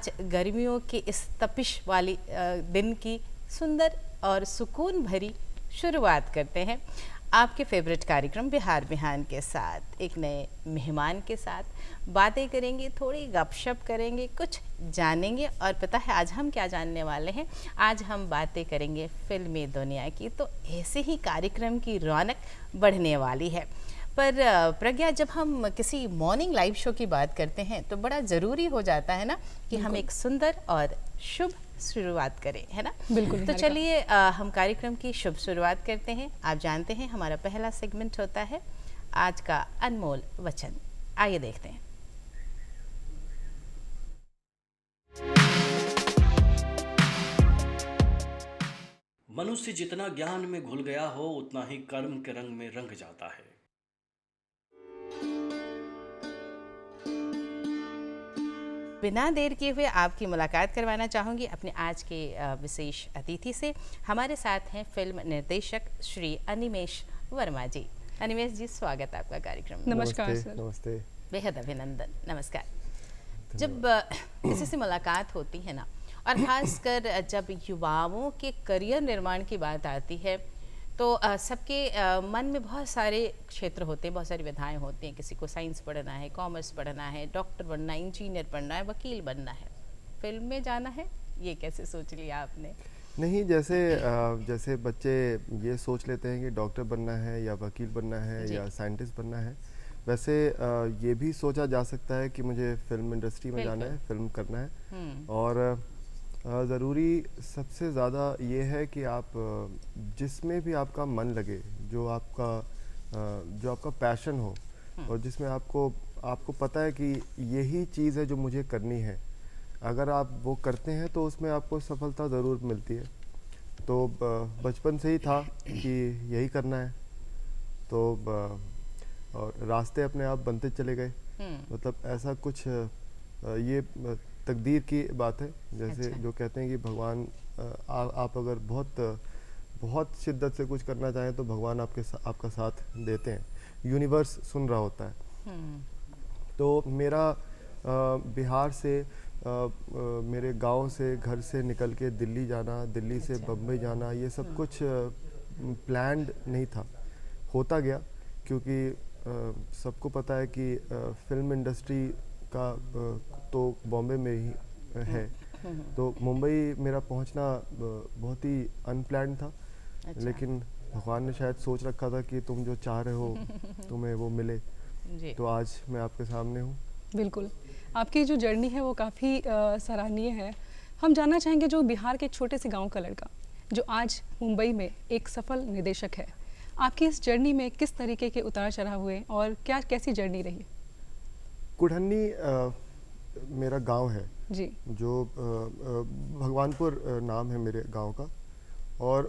आज गर्मियों की इस तपिश वाली दिन की सुंदर और सुकून भरी शुरुआत करते हैं आपके फेवरेट कार्यक्रम बिहार बिहान के साथ। एक नए मेहमान के साथ बातें करेंगे, थोड़ी गपशप करेंगे, कुछ जानेंगे। और पता है आज हम क्या जानने वाले हैं? आज हम बातें करेंगे फिल्मी दुनिया की। तो ऐसे ही कार्यक्रम की रौनक बढ़ने वाली है। पर प्रज्ञा, जब हम किसी मॉर्निंग लाइव शो की बात करते हैं तो बड़ा ज़रूरी हो जाता है ना कि हम एक सुंदर और शुभ शुरुआत करें, है ना? बिल्कुल। तो चलिए हम कार्यक्रम की शुभ शुरुआत करते हैं। आप जानते हैं हमारा पहला सेगमेंट होता है आज का अनमोल वचन। आइए देखते हैं। मनुष्य जितना ज्ञान में घुल गया हो उतना ही कर्म के रंग में रंग जाता है। बिना देर किए हुए आपकी मुलाकात करवाना चाहूँगी अपने आज के विशेष अतिथि से। हमारे साथ हैं फिल्म निर्देशक श्री अनिमेष वर्मा जी। अनिमेष जी, स्वागत आपका कार्यक्रम में। नमस्कार सर। नमस्ते। बेहद अभिनंदन, नमस्कार। जब किसी से मुलाकात होती है ना, और ख़ासकर जब युवाओं के करियर निर्माण की बात आती है तो सबके मन में बहुत सारे क्षेत्र होते हैं, बहुत सारी विधाएं होती हैं। किसी को साइंस पढ़ना है, कॉमर्स पढ़ना है, डॉक्टर बनना है, इंजीनियर बनना है, वकील बनना है, फिल्म में जाना है। ये कैसे सोच लिया आपने? नहीं, जैसे बच्चे ये सोच लेते हैं कि डॉक्टर बनना है या वकील बनना है या साइंटिस्ट बनना है, वैसे ये भी सोचा जा सकता है कि मुझे फिल्म इंडस्ट्री में जाना है, फिल्म करना है। और ज़रूरी सबसे ज़्यादा ये है कि आप जिसमें भी आपका मन लगे, जो आपका पैशन हो और जिसमें आपको पता है कि यही चीज़ है जो मुझे करनी है, अगर आप वो करते हैं तो उसमें आपको सफलता ज़रूर मिलती है। तो बचपन से ही था कि यही करना है, तो और रास्ते अपने आप बनते चले गए। मतलब ऐसा कुछ ये तकदीर की बात है। जैसे जो कहते हैं कि भगवान आप अगर बहुत शिद्दत से कुछ करना चाहें तो भगवान आपका साथ देते हैं, यूनिवर्स सुन रहा होता है। तो मेरा बिहार से मेरे गांव से, घर से निकल के दिल्ली जाना, दिल्ली से बम्बई जाना, ये सब कुछ प्लान्ड नहीं था, होता गया। क्योंकि सबको पता है कि फिल्म इंडस्ट्री का तो बॉम्बे में ही है। तो मुंबई मेरा पहुंचना बहुत ही अनप्लान्ड था। लेकिन भगवान ने शायद सोच रखा था कि तुम जो चाह रहे हो तुम्हें वो मिले। तो आज मैं आपके सामने हूँ। बिल्कुल, आपकी जो जर्नी है वो काफ़ी सराहनीय है। हम जानना चाहेंगे, जो बिहार के एक छोटे से गांव का लड़का जो आज मुंबई में एक सफल निर्देशक है, आपकी इस जर्नी में किस तरीके के उतार चढ़ाव हुए और कैसी जर्नी रही? कुढ़न्नी मेरा गांव है जी। जो भगवानपुर नाम है मेरे गांव का। और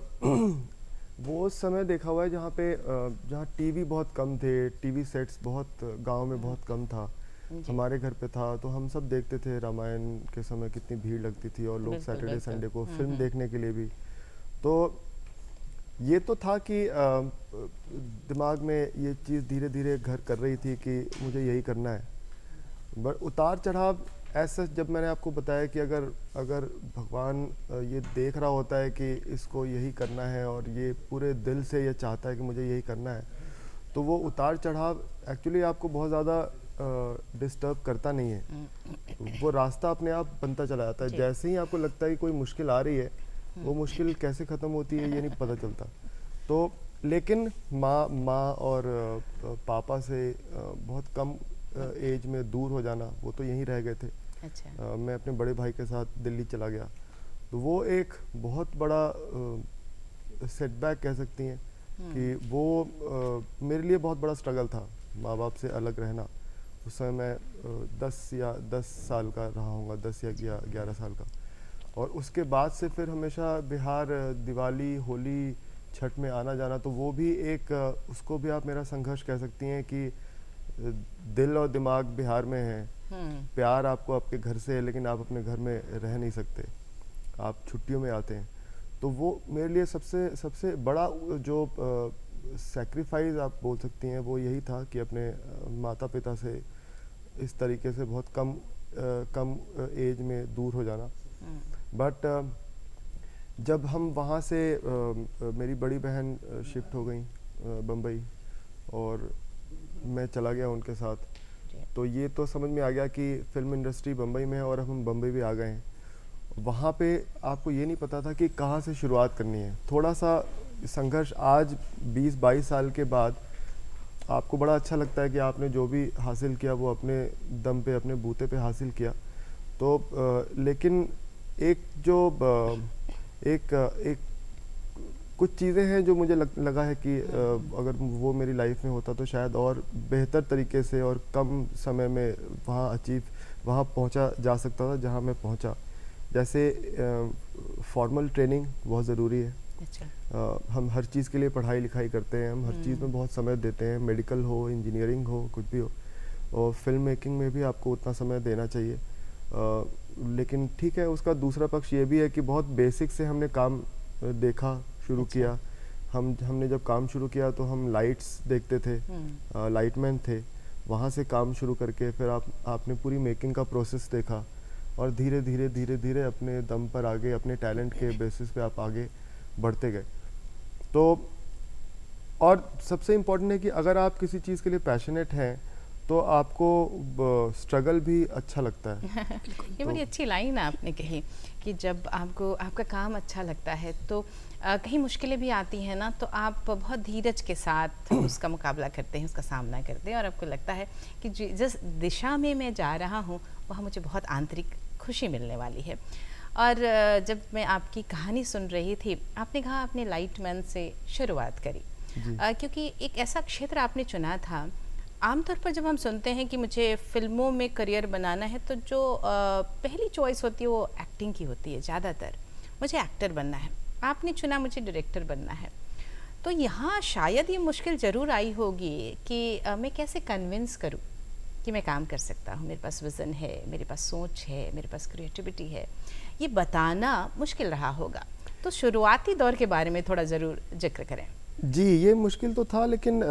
वो समय देखा हुआ है जहाँ टीवी बहुत कम थे, टीवी सेट्स बहुत गांव में बहुत कम था। हमारे घर पे था तो हम सब देखते थे। रामायण के समय कितनी भीड़ लगती थी और लोग सैटरडे संडे को फिल्म देखने के लिए भी। तो ये तो था कि दिमाग में ये चीज़ धीरे धीरे घर कर रही थी कि मुझे यही करना है। बट उतार चढ़ाव ऐसा, जब मैंने आपको बताया कि अगर भगवान ये देख रहा होता है कि इसको यही करना है और ये पूरे दिल से ये चाहता है कि मुझे यही करना है, तो वो उतार चढ़ाव एक्चुअली आपको बहुत ज़्यादा डिस्टर्ब करता नहीं है। वो रास्ता अपने आप बनता चला जाता है। जैसे ही आपको लगता है कि कोई मुश्किल आ रही है, वो मुश्किल कैसे ख़त्म होती है ये नहीं पता चलता। तो लेकिन माँ और पापा से बहुत कम एज में दूर हो जाना, वो तो यहीं रह गए थे। अच्छा। मैं अपने बड़े भाई के साथ दिल्ली चला गया, तो वो एक बहुत बड़ा सेटबैक कह सकती हैं कि वो मेरे लिए बहुत बड़ा स्ट्रगल था, माँ बाप से अलग रहना। उस समय मैं 10 साल का रहा होऊंगा, 10 या 11 साल का। और उसके बाद से फिर हमेशा बिहार दिवाली, होली, छठ में आना जाना, तो वो भी एक उसको भी आप मेरा संघर्ष कह सकती हैं कि दिल और दिमाग बिहार में है। प्यार आपको आपके घर से है, लेकिन आप अपने घर में रह नहीं सकते, आप छुट्टियों में आते हैं। तो वो मेरे लिए सबसे बड़ा जो सैक्रिफाइस आप बोल सकती हैं वो यही था कि अपने माता पिता से इस तरीके से बहुत कम कम एज में दूर हो जाना। बट जब हम वहाँ से मेरी बड़ी बहन शिफ्ट हो गई बम्बई और मैं चला गया उनके साथ, तो ये तो समझ में आ गया कि फिल्म इंडस्ट्री बम्बई में है और हम बम्बई भी आ गए हैं। वहाँ पे आपको ये नहीं पता था कि कहाँ से शुरुआत करनी है। थोड़ा सा संघर्ष आज 20-22 साल के बाद आपको बड़ा अच्छा लगता है कि आपने जो भी हासिल किया वो अपने दम पे, अपने बूते पे हासिल किया। तो लेकिन एक जो एक कुछ चीज़ें हैं जो मुझे लगा है कि अगर वो मेरी लाइफ में होता तो शायद और बेहतर तरीके से और कम समय में वहाँ पहुँचा जा सकता था जहाँ मैं पहुँचा। जैसे फॉर्मल ट्रेनिंग बहुत ज़रूरी है। अच्छा। हम हर चीज़ के लिए पढ़ाई लिखाई करते हैं, हम हर चीज़ में बहुत समय देते हैं, मेडिकल हो, इंजीनियरिंग हो, कुछ भी हो, और फिल्म मेकिंग में भी आपको उतना समय देना चाहिए। लेकिन ठीक है, उसका दूसरा पक्ष ये भी है कि बहुत बेसिक से हमने काम देखा शुरू किया। हमने जब काम शुरू किया तो हम लाइट्स देखते थे, लाइटमैन थे। वहाँ से काम शुरू करके फिर आपने पूरी मेकिंग का प्रोसेस देखा और धीरे धीरे अपने दम पर आगे, अपने टैलेंट के बेसिस पे आप आगे बढ़ते गए। तो और सबसे इम्पोर्टेंट है कि अगर आप किसी चीज़ के लिए पैशनेट हैं तो आपको स्ट्रगल भी अच्छा लगता है। ये बड़ी अच्छी लाइन आपने कही कि जब आपको आपका काम अच्छा लगता है तो कहीं मुश्किलें भी आती हैं ना, तो आप बहुत धीरज के साथ उसका मुकाबला करते हैं, उसका सामना करते हैं और आपको लगता है कि जिस दिशा में मैं जा रहा हूँ वहाँ मुझे बहुत आंतरिक खुशी मिलने वाली है। और जब मैं आपकी कहानी सुन रही थी, आपने कहा आपने लाइटमैन से शुरुआत करी, क्योंकि एक ऐसा क्षेत्र आपने चुना था। आमतौर पर जब हम सुनते हैं कि मुझे फिल्मों में करियर बनाना है तो जो पहली चॉइस होती है वो एक्टिंग की होती है ज़्यादातर, मुझे एक्टर बनना है। आपने चुना मुझे डायरेक्टर बनना है। तो यहाँ शायद ये मुश्किल ज़रूर आई होगी कि मैं कैसे कन्विंस करूँ कि मैं काम कर सकता हूँ, मेरे पास विज़न है, मेरे पास सोच है, मेरे पास क्रिएटिविटी है। ये बताना मुश्किल रहा होगा, तो शुरुआती दौर के बारे में थोड़ा ज़रूर जिक्र करें। जी, ये मुश्किल तो था, लेकिन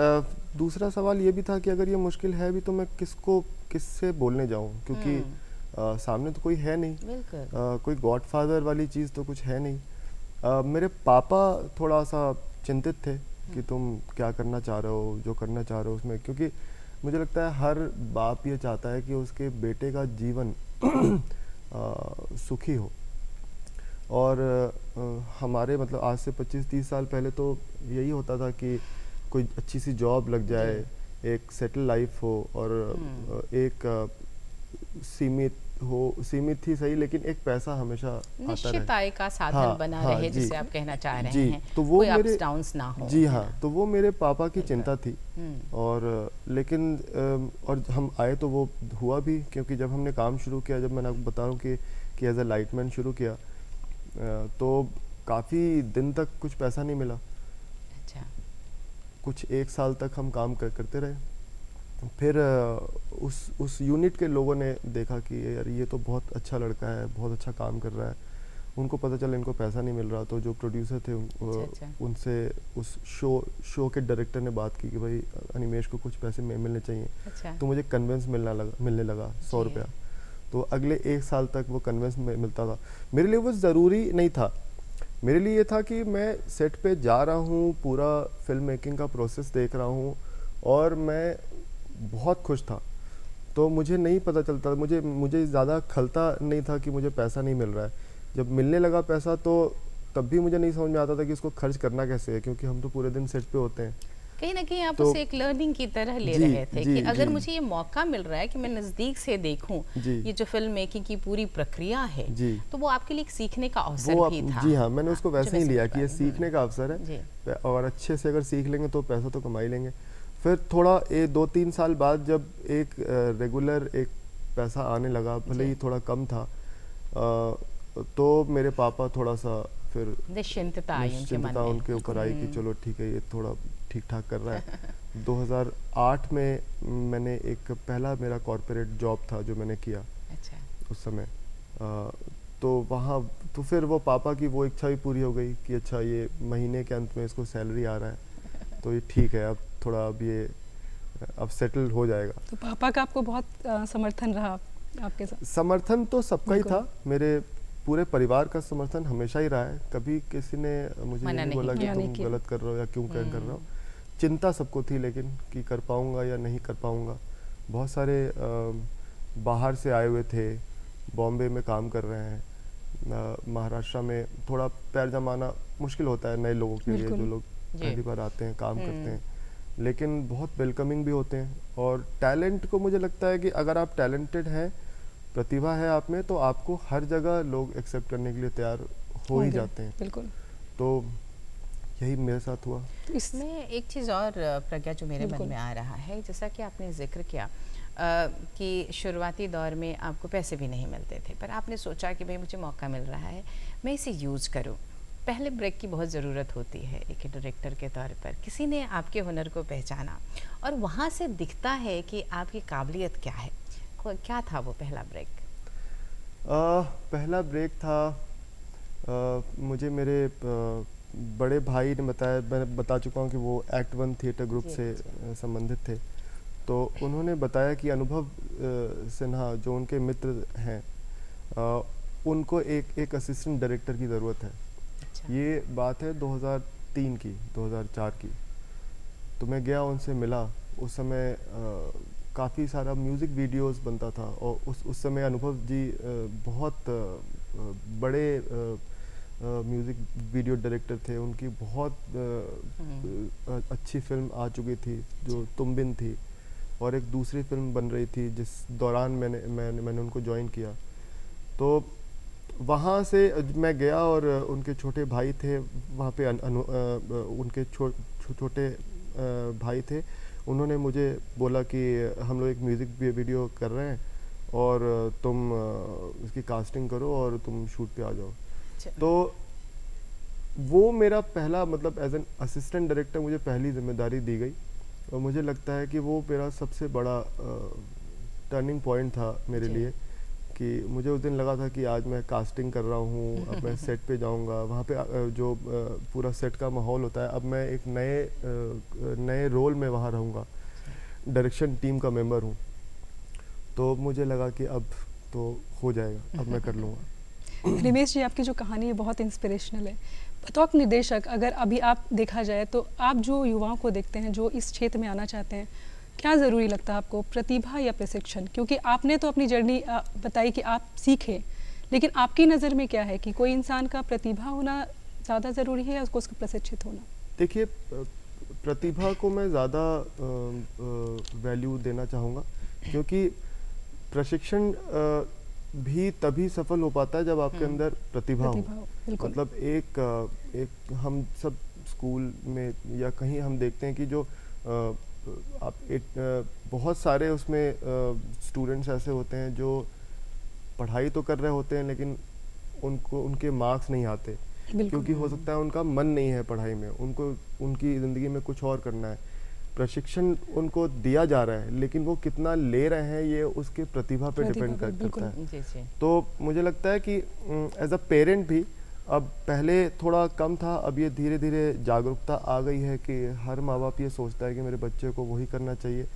दूसरा सवाल ये भी था कि अगर ये मुश्किल है भी तो मैं किससे बोलने जाऊँ, क्योंकि सामने तो कोई है नहीं। बिल्कुल। कोई गॉडफादर वाली चीज़ तो कुछ है नहीं। मेरे पापा थोड़ा सा चिंतित थे कि तुम क्या करना चाह रहे हो, जो करना चाह रहे हो उसमें, क्योंकि मुझे लगता है हर बाप ये चाहता है कि उसके बेटे का जीवन सुखी हो। और हमारे मतलब आज से 25-30 साल पहले तो यही होता था कि कोई अच्छी सी जॉब लग जाए, एक सेटल लाइफ हो और एक सीमित ही सही, लेकिन एक पैसा हमेशा आता निश्चित रहे, आय का साधन बना रहे, जी, जिसे आप कहना चाह रहे जी, हैं, तो वो कोई मेरे अप्स डाउन्स ना हो। जी हाँ, तो वो मेरे पापा की चिंता थी। और लेकिन और हम आए तो वो हुआ भी, क्योंकि जब हमने काम शुरू किया, जब मैंने आपको बता रहा हूँ कि एज अ लाइटमैन शुरू किया, तो काफ़ी दिन तक कुछ पैसा नहीं मिला। अच्छा। कुछ 1 साल तक हम काम करते रहे। फिर उस यूनिट के लोगों ने देखा कि यार ये तो बहुत अच्छा लड़का है, बहुत अच्छा काम कर रहा है। उनको पता चला इनको पैसा नहीं मिल रहा, तो जो प्रोड्यूसर थे उनसे उस शो के डायरेक्टर ने बात की कि भाई अनिमेश को कुछ पैसे मिलने चाहिए। अच्छा। तो मुझे कन्वेंस मिलने लगा 100 रुपया। तो अगले 1 साल तक वो कन्वेंस मिलता था। मेरे लिए वो ज़रूरी नहीं था। मेरे लिए ये था कि मैं सेट पे जा रहा हूँ, पूरा फिल्म मेकिंग का प्रोसेस देख रहा हूँ और मैं बहुत खुश था। तो मुझे नहीं पता चलता, मुझे ज़्यादा खलता नहीं था कि मुझे पैसा नहीं मिल रहा है। जब मिलने लगा पैसा तो तब भी मुझे नहीं समझ में आता था कि इसको खर्च करना कैसे है, क्योंकि हम तो पूरे दिन सेट पे होते हैं। कहीं ना कहीं आप तो उसे एक लर्निंग की तरह ले रहे थे कि अगर मुझे ये मौका मिल रहा है कि मैं नज़दीक से देखूं ये जो फिल्म मेकिंग की पूरी प्रक्रिया है, तो वो आपके लिए एक सीखने का अवसर भी था। जी हाँ, मैंने उसको वैसे ही लिया कि ये सीखने का अवसर है और अच्छे से अगर सीख लेंगे तो पैसा तो कमा ही लेंगे। फिर थोड़ा 2-3 साल बाद जब एक रेगुलर एक पैसा आने लगा, भले ही थोड़ा कम था, तो मेरे पापा थोड़ा सा फिर निश्चिंतता उनके ऊपर आई कि चलो ठीक है, ये थोड़ा ठीक ठाक कर रहा है। 2008 में मैंने एक पहला मेरा कॉर्पोरेट जॉब था जो मैंने किया। अच्छा। उस समय तो वहाँ तो फिर वो पापा की वो इच्छा भी पूरी हो गई कि अच्छा ये महीने के अंत में इसको सैलरी आ रहा है, तो ये ठीक है, अब थोड़ा अब सेटल हो जाएगा। तो पापा का आपको बहुत समर्थन रहा। आपके साथ? समर्थन तो सबका ही बिल्कुल। था, मेरे पूरे परिवार का समर्थन हमेशा ही रहा है। कभी किसी ने मुझे मना नहीं नहीं बोला कि किया। मना तुम नहीं किया। गलत कर रहे हो या क्यों कर रहे हो। चिंता सबको थी लेकिन कि कर पाऊंगा या नहीं कर पाऊंगा। बहुत सारे बाहर से आए हुए थे, बॉम्बे में काम कर रहे हैं, महाराष्ट्र में थोड़ा पैर जमाना मुश्किल होता है नए लोगों के लिए, बिल्कुल। जो लोग जी। पहली बार आते हैं काम करते हैं, लेकिन बहुत वेलकमिंग भी होते हैं। और टैलेंट को मुझे लगता है कि अगर आप टैलेंटेड हैं, प्रतिभा है आप में, तो आपको हर जगह लोग एक्सेप्ट करने के लिए तैयार हो ही होंगे, जाते हैं। बिल्कुल। तो यही मेरे साथ हुआ। तो इस इसमें एक चीज़ और प्रज्ञा जो मेरे मन बिल्कुल। में आ रहा है, जैसा कि आपने जिक्र किया कि शुरुआती दौर में आपको पैसे भी नहीं मिलते थे, पर आपने सोचा कि भाई मुझे मौका मिल रहा है, मैं इसे यूज़ करूं। पहले ब्रेक की बहुत ज़रूरत होती है एक डायरेक्टर के तौर पर। किसी ने आपके हुनर को पहचाना और वहाँ से दिखता है कि आपकी काबिलियत क्या है। क्या था वो पहला ब्रेक? पहला ब्रेक था, मुझे मेरे बड़े भाई ने बताया, मैं बता चुका हूँ कि वो एक्ट वन थिएटर ग्रुप जी, से जी। संबंधित थे। तो उन्होंने बताया कि अनुभव सिन्हा जो उनके मित्र हैं, उनको एक असिस्टेंट डायरेक्टर की ज़रूरत है। अच्छा। ये बात है 2003 की, 2004 की। तो मैं गया, उनसे मिला। उस समय काफ़ी सारा म्यूज़िक वीडियोस बनता था और उस समय अनुभव जी बहुत बड़े म्यूज़िक वीडियो डायरेक्टर थे। उनकी बहुत अच्छी फिल्म आ चुकी थी जो तुम बिन थी, और एक दूसरी फिल्म बन रही थी जिस दौरान मैंने उनको ज्वाइन किया। तो वहाँ से मैं गया और उनके छोटे भाई थे वहाँ पे, उनके छोटे भाई थे। उन्होंने मुझे बोला कि हम लोग एक म्यूज़िक वीडियो कर रहे हैं और तुम इसकी कास्टिंग करो और तुम शूट पे आ जाओ। अच्छा। तो वो मेरा पहला, मतलब एज एन असिस्टेंट डायरेक्टर मुझे पहली जिम्मेदारी दी गई, और मुझे लगता है कि वो मेरा सबसे बड़ा टर्निंग पॉइंट था मेरे लिए। कि मुझे उस दिन लगा था कि आज मैं कास्टिंग कर रहा हूँ, अब मैं सेट पे जाऊँगा, वहाँ पे जो पूरा सेट का माहौल होता है, अब मैं एक नए रोल में वहाँ रहूँगा, डायरेक्शन टीम का मेंबर हूँ। तो मुझे लगा कि अब तो हो जाएगा, अब मैं कर लूँगा। रिमेश जी, आपकी जो कहानी है बहुत इंस्पिरेशनल है। बतौर निर्देशक, अगर अभी आप देखा जाए तो आप जो युवाओं को देखते हैं जो इस क्षेत्र में आना चाहते हैं, क्या ज़रूरी लगता है आपको, प्रतिभा या प्रशिक्षण? क्योंकि आपने तो अपनी जर्नी बताई कि आप सीखे, लेकिन आपकी नज़र में क्या है कि कोई इंसान का प्रतिभा होना ज़्यादा ज़रूरी है या उसको उसका प्रशिक्षित होना? देखिए, प्रतिभा को मैं ज़्यादा वैल्यू देना चाहूँगा, क्योंकि प्रशिक्षण भी तभी सफल हो पाता है जब आपके अंदर प्रतिभा हो। बिल्कुल। मतलब एक हम सब स्कूल में या कहीं हम देखते हैं कि जो बहुत सारे उसमें स्टूडेंट्स ऐसे होते हैं जो पढ़ाई तो कर रहे होते हैं लेकिन उनके मार्क्स नहीं आते, क्योंकि हो सकता है उनका मन नहीं है पढ़ाई में, उनको उनकी ज़िंदगी में कुछ और करना है। प्रशिक्षण उनको दिया जा रहा है, लेकिन वो कितना ले रहे हैं ये उसके प्रतिभा पे डिपेंड करता है। जी जी। तो मुझे लगता है कि एज अ पेरेंट भी, अब पहले थोड़ा कम था, अब ये धीरे धीरे जागरूकता आ गई है कि हर माँ बाप ये सोचता है कि मेरे बच्चे को वही करना चाहिए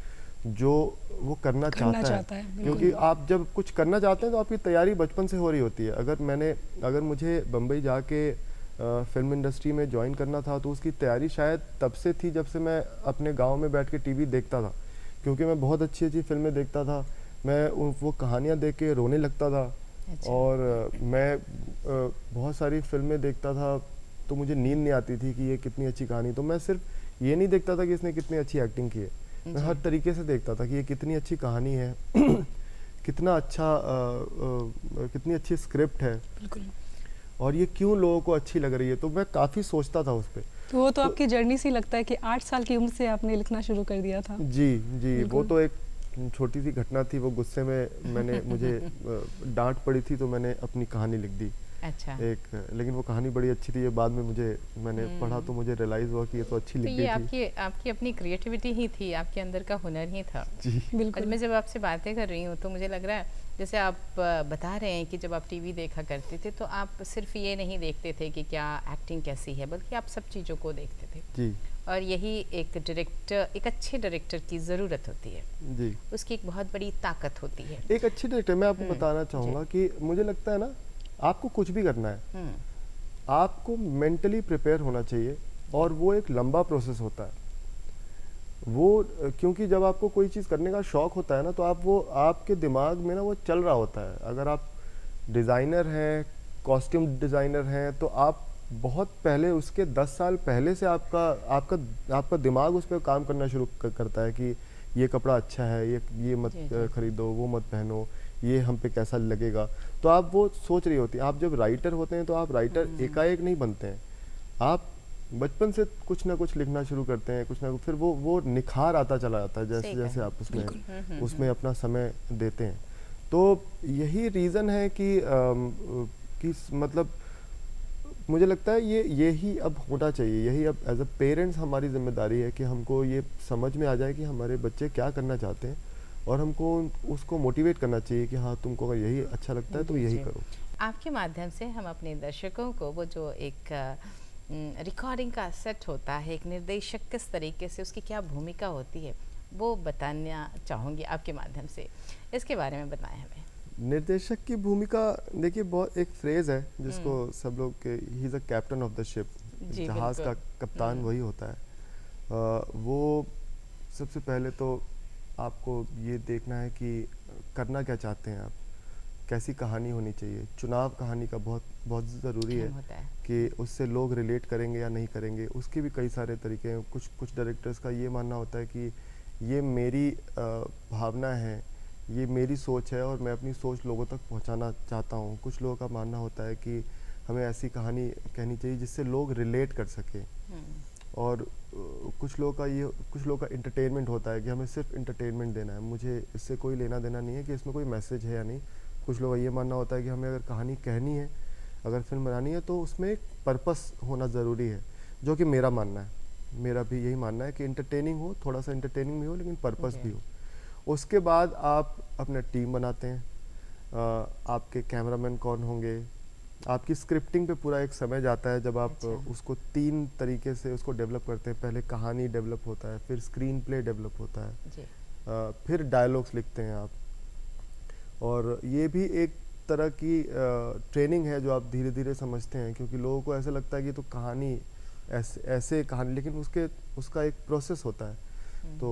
जो वो करना चाहता है। क्योंकि आप जब कुछ करना चाहते हैं तो आपकी तैयारी बचपन से हो रही होती है। अगर मुझे बम्बई जाके फिल्म इंडस्ट्री में ज्वाइन करना था तो उसकी तैयारी शायद तब से थी जब से मैं अपने गांव में बैठ के टीवी देखता था, क्योंकि मैं बहुत अच्छी अच्छी फिल्में देखता था। मैं वो कहानियाँ देख के रोने लगता था। अच्छा। और मैं बहुत सारी फिल्में देखता था तो मुझे नींद नहीं आती थी कि ये कितनी अच्छी कहानी। तो मैं सिर्फ ये नहीं देखता था कि इसने कितनी अच्छी एक्टिंग की है, मैं हर तरीके से देखता था कि ये कितनी अच्छी कहानी है कितना अच्छा कितनी अच्छी स्क्रिप्ट है, बिल्कुल। और ये क्यों लोगों को अच्छी लग रही है। तो मैं काफ़ी सोचता था उस पर। तो वो तो आपकी जर्नी से लगता है कि 8 साल की उम्र से आपने लिखना शुरू कर दिया था। जी जी, वो तो एक छोटी सी घटना थी, वो गुस्से में मुझे डांट पड़ी थी तो मैंने अपनी कहानी लिख दी। अच्छा। लेकिन वो कहानी बड़ी अच्छी थी। ये बाद में मैंने पढ़ा तो मुझे रियलाइज़ हुआ कि ये तो अच्छी लिख गई थी। ये आपकी अपनी क्रिएटिविटी ही थी, आपके अंदर का हुनर ही था। जी और मैं जब आपसे बातें कर रही हूँ तो मुझे लग रहा है जैसे आप बता रहे हैं कि जब आप टीवी देखा करते थे तो आप सिर्फ ये नहीं देखते थे कि क्या एक्टिंग कैसी है, बल्कि आप सब चीज़ों को देखते थे। जी और यही एक अच्छे डायरेक्टर की ज़रूरत होती है, जी। उसकी एक बहुत बड़ी ताकत होती है। एक अच्छी डायरेक्टर मैं आपको बताना चाहूँगा कि मुझे लगता है ना, आपको कुछ भी करना है, आपको मेंटली प्रिपेयर होना चाहिए, और वो एक लंबा प्रोसेस होता है वो, क्योंकि जब आपको कोई चीज़ करने का शौक होता है ना, तो आप वो आपके दिमाग में ना वो चल रहा होता है। अगर आप डिज़ाइनर हैं, कॉस्ट्यूम डिज़ाइनर हैं, तो आप बहुत पहले, उसके 10 साल पहले से आपका आपका आपका दिमाग उस पर काम करना शुरू करता है कि ये कपड़ा अच्छा है, ये मत जी, जी। खरीदो, वो मत पहनो, ये हम पे कैसा लगेगा। तो आप वो सोच रही होती हैं। आप जब राइटर होते हैं तो आप राइटर एकाएक नहीं बनते हैं, आप बचपन से कुछ ना कुछ लिखना शुरू करते हैं, कुछ ना कुछ, फिर वो निखार आता चला जाता है जैसे सही जैसे कहा। आप उसमें अपना समय देते हैं। तो यही रीज़न है कि मतलब मुझे लगता है यही अब होना चाहिए, यही अब एज अ पेरेंट्स हमारी जिम्मेदारी है कि हमको ये समझ में आ जाए कि हमारे बच्चे क्या करना चाहते हैं, और हमको उसको मोटिवेट करना चाहिए कि हाँ, तुमको अगर यही अच्छा लगता है तो जी, यही जी। करो। आपके माध्यम से हम अपने दर्शकों को वो जो एक रिकॉर्डिंग का सेट होता है, एक निर्देशक किस तरीके से, उसकी क्या भूमिका होती है, वो बताना चाहूँगी आपके माध्यम से। इसके बारे में बताएं हमें। निर्देशक की भूमिका, देखिए, बहुत एक फ्रेज है जिसको सब लोग के, he is a captain of the ship, जी, जहाज़ का बिल्कुल। कप्तान वही होता है। वो सबसे पहले तो आपको ये देखना है कि करना क्या चाहते हैं आप, कैसी कहानी होनी चाहिए। चुनाव कहानी का बहुत बहुत ज़रूरी है अहम होता है। कि उससे लोग रिलेट करेंगे या नहीं करेंगे। उसके भी कई सारे तरीके हैं। कुछ डायरेक्टर्स का ये मानना होता है कि ये मेरी भावना है, ये मेरी सोच है, और मैं अपनी सोच लोगों तक पहुंचाना चाहता हूँ। कुछ लोगों का मानना होता है कि हमें ऐसी कहानी कहनी चाहिए जिससे लोग रिलेट कर सकें। और कुछ लोगों का इंटरटेनमेंट होता है कि हमें सिर्फ इंटरटेनमेंट देना है, मुझे इससे कोई लेना देना नहीं है कि इसमें कोई मैसेज है या नहीं। कुछ लोगों का ये मानना होता है कि हमें अगर कहानी कहनी है, अगर फिल्म बनानी है, तो उसमें एक पर्पस होना ज़रूरी है, जो कि मेरा मानना है। मेरा भी यही मानना है कि इंटरटेनिंग हो, थोड़ा सा इंटरटेनिंग भी हो, लेकिन पर्पस भी हो। उसके बाद आप अपना टीम बनाते हैं। आपके कैमरामैन कौन होंगे, आपकी स्क्रिप्टिंग पे पूरा एक समय जाता है जब आप उसको 3 तरीके से उसको डेवलप करते हैं। पहले कहानी डेवलप होता है, फिर स्क्रीन प्ले डेवलप होता है, जी। फिर डायलॉग्स लिखते हैं आप। और ये भी एक तरह की ट्रेनिंग है जो आप धीरे धीरे समझते हैं, क्योंकि लोगों को ऐसा लगता है कि तो कहानी ऐसे कहानी, लेकिन उसका एक प्रोसेस होता है। तो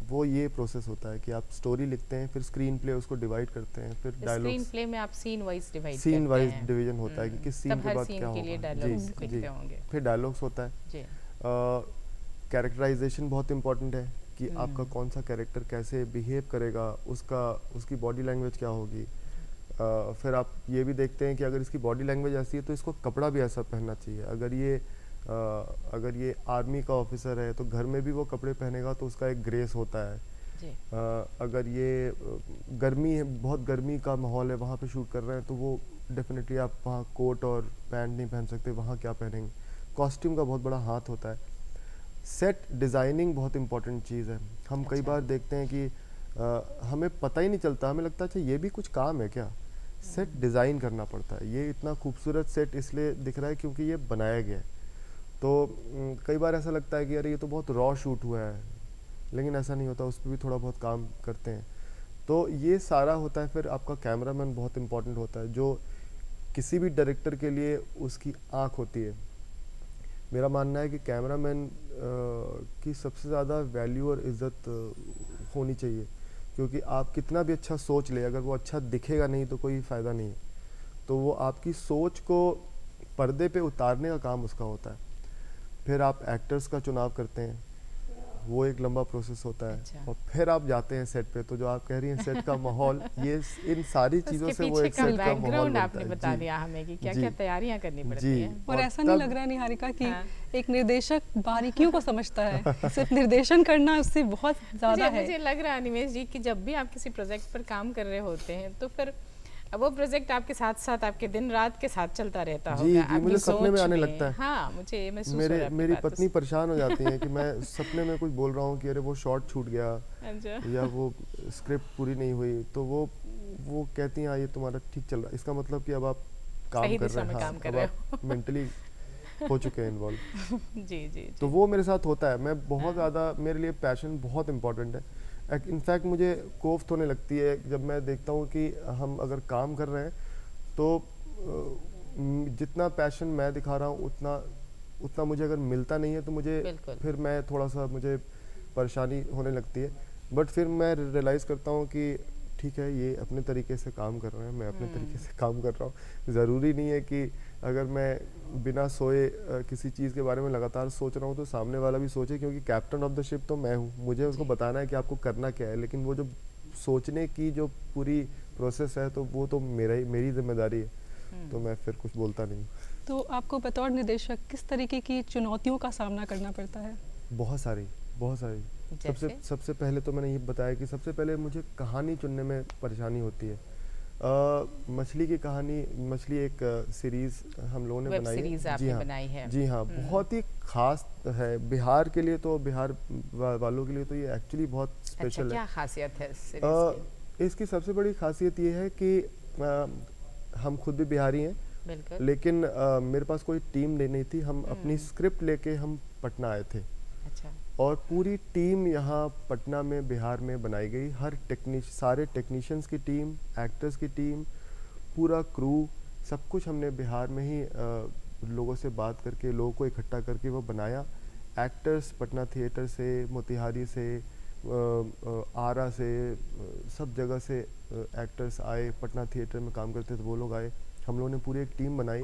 वो ये प्रोसेस होता है कि आप स्टोरी लिखते हैं, फिर स्क्रीन प्ले उसको डिवाइड करते हैं, फिर स्क्रीन डायलॉग्स, प्ले में आप सीन वाइज डिवाइड करते सीन वाइज हैं। डिवीजन होता है कि किस सीन तब के हर बाद सीन क्या के लिए होगा। डायलॉग्स जी लिखते होंगे। फिर डायलॉग्स होता है। जी। कैरेक्टराइजेशन बहुत इंपॉर्टेंट है कि आपका कौन सा कैरेक्टर कैसे बिहेव करेगा, उसकी बॉडी लैंग्वेज क्या होगी। फिर आप ये भी देखते हैं कि अगर इसकी बॉडी लैंग्वेज ऐसी है तो इसको कपड़ा भी ऐसा पहनना चाहिए। अगर ये आर्मी का ऑफिसर है तो घर में भी वो कपड़े पहनेगा तो उसका एक ग्रेस होता है। जी। अगर ये गर्मी है, बहुत गर्मी का माहौल है, वहाँ पे शूट कर रहे हैं, तो वो डेफिनेटली आप वहाँ कोट और पैंट नहीं पहन सकते, वहाँ क्या पहनेंगे। कॉस्ट्यूम का बहुत बड़ा हाथ होता है। सेट डिज़ाइनिंग बहुत इंपॉर्टेंट चीज़ है। हम कई बार देखते हैं कि हमें पता ही नहीं चलता, हमें लगता है अच्छा ये भी कुछ काम है क्या। सेट डिज़ाइन करना पड़ता है। ये इतना खूबसूरत सेट इसलिए दिख रहा है क्योंकि ये बनाया गया है। तो कई बार ऐसा लगता है कि अरे ये तो बहुत रॉ शूट हुआ है, लेकिन ऐसा नहीं होता, उस पर भी थोड़ा बहुत काम करते हैं। तो ये सारा होता है। फिर आपका कैमरामैन बहुत इंपॉर्टेंट होता है, जो किसी भी डायरेक्टर के लिए उसकी आँख होती है। मेरा मानना है कि कैमरामैन की सबसे ज़्यादा वैल्यू और इज़्ज़त होनी चाहिए, क्योंकि आप कितना भी अच्छा सोच ले, अगर वो अच्छा दिखेगा नहीं तो कोई फ़ायदा नहीं है। तो वो आपकी सोच को पर्दे पे उतारने का काम उसका होता है। फिर आप एक्टर्स का चुनाव करते हैं, वो एक लंबा प्रोसेस होता है। अच्छा। और फिर आप जाते हैं सेट पे, तो जो आप कह रही हैं सेट का माहौल, ये इन सारी चीज़ों उसके से वो पीछे एक का सेट का माहौल बैकग्राउंड बनता आपने है। बता जी, दिया हमें कि क्या जी, क्या तैयारियां करनी पड़ती जी। हैं। और ऐसा नहीं तब- लग रहा है निहारिका कि हाँ। एक निर्देशक बारीकियों को समझता है, सिर्फ निर्देशन करना उससे बहुत ज़्यादा है। मुझे लग रहा है निमेश जी कि जब भी आप किसी प्रोजेक्ट पर काम कर रहे होते हैं तो फिर वो प्रोजेक्ट आपके साथ साथ आपके दिन रात के साथ चलता रहता जी, होगा। जी, आपकी मुझे सपने में सोच आने लगता है। हाँ, मुझे महसूस हो रहा है आपकी मेरी बातों पत्नी से। परेशान हो जाती है कि मैं सपने में कुछ बोल रहा हूँ कि अरे वो शॉट छूट गया अच्छा। या वो स्क्रिप्ट पूरी नहीं हुई। तो वो वो कहती हैं हाँ ये तुम्हारा ठीक चल रहा है, इसका मतलब कि अब आप काम सही कर दिशा रहे हैं, में हाँ काम कर अब रहे आप मेंटली हो चुके हैं इन्वॉल्व। जी जी तो जी। वो मेरे साथ होता है, मैं बहुत हाँ। ज़्यादा, मेरे लिए पैशन बहुत इंपॉर्टेंट है। इनफैक्ट मुझे कोफ्त होने लगती है जब मैं देखता हूँ कि हम अगर काम कर रहे हैं तो जितना पैशन मैं दिखा रहा हूँ उतना उतना मुझे अगर मिलता नहीं है तो मुझे बिल्कुल। फिर मैं थोड़ा सा मुझे परेशानी होने लगती है। बट फिर मैं रियलाइज़ करता हूँ कि ठीक है ये अपने तरीके से काम कर रहे हैं, मैं अपने तरीके से काम कर रहा हूँ। ज़रूरी नहीं है कि अगर मैं बिना सोए किसी चीज़ के बारे में लगातार सोच रहा हूँ तो सामने वाला भी सोचे, क्योंकि कैप्टन ऑफ द शिप तो मैं हूँ, मुझे उसको जी। बताना है कि आपको करना क्या है, लेकिन वो जो सोचने की जो पूरी प्रोसेस है तो वो तो मेरी जिम्मेदारी है, तो मैं फिर कुछ बोलता नहीं। तो आपको बतौर निर्देशक किस तरीके की चुनौतियों का सामना करना पड़ता है? बहुत सारी, बहुत सारी। सबसे जैसे? सबसे पहले तो मैंने ये बताया कि सबसे पहले मुझे कहानी चुनने में परेशानी होती है। मछली की कहानी, मछली एक सीरीज़ हम लोगों ने वेब बनाई है। सीरीज जी आपने हाँ, बनाई है। जी हाँ, बहुत ही खास है बिहार के लिए, तो बिहार वालों के लिए तो ये एक्चुअली बहुत अच्छा, स्पेशल है। क्या खासियत है इस सीरीज की? इसकी सबसे बड़ी खासियत ये है कि हम खुद भी बिहारी हैं, बिल्कुल। लेकिन मेरे पास कोई टीम नहीं थी, हम अपनी स्क्रिप्ट लेके हम पटना आए थे अच्छा। और पूरी टीम यहाँ पटना में बिहार में बनाई गई। सारे टेक्नीशियंस की टीम, एक्टर्स की टीम, पूरा क्रू, सब कुछ हमने बिहार में ही लोगों से बात करके, लोगों को इकट्ठा करके वो बनाया। एक्टर्स पटना थिएटर से, मोतिहारी से, आरा से, सब जगह से एक्टर्स आए, पटना थिएटर में काम करते थे वो लोग आए, हम लोगों ने पूरी एक टीम बनाई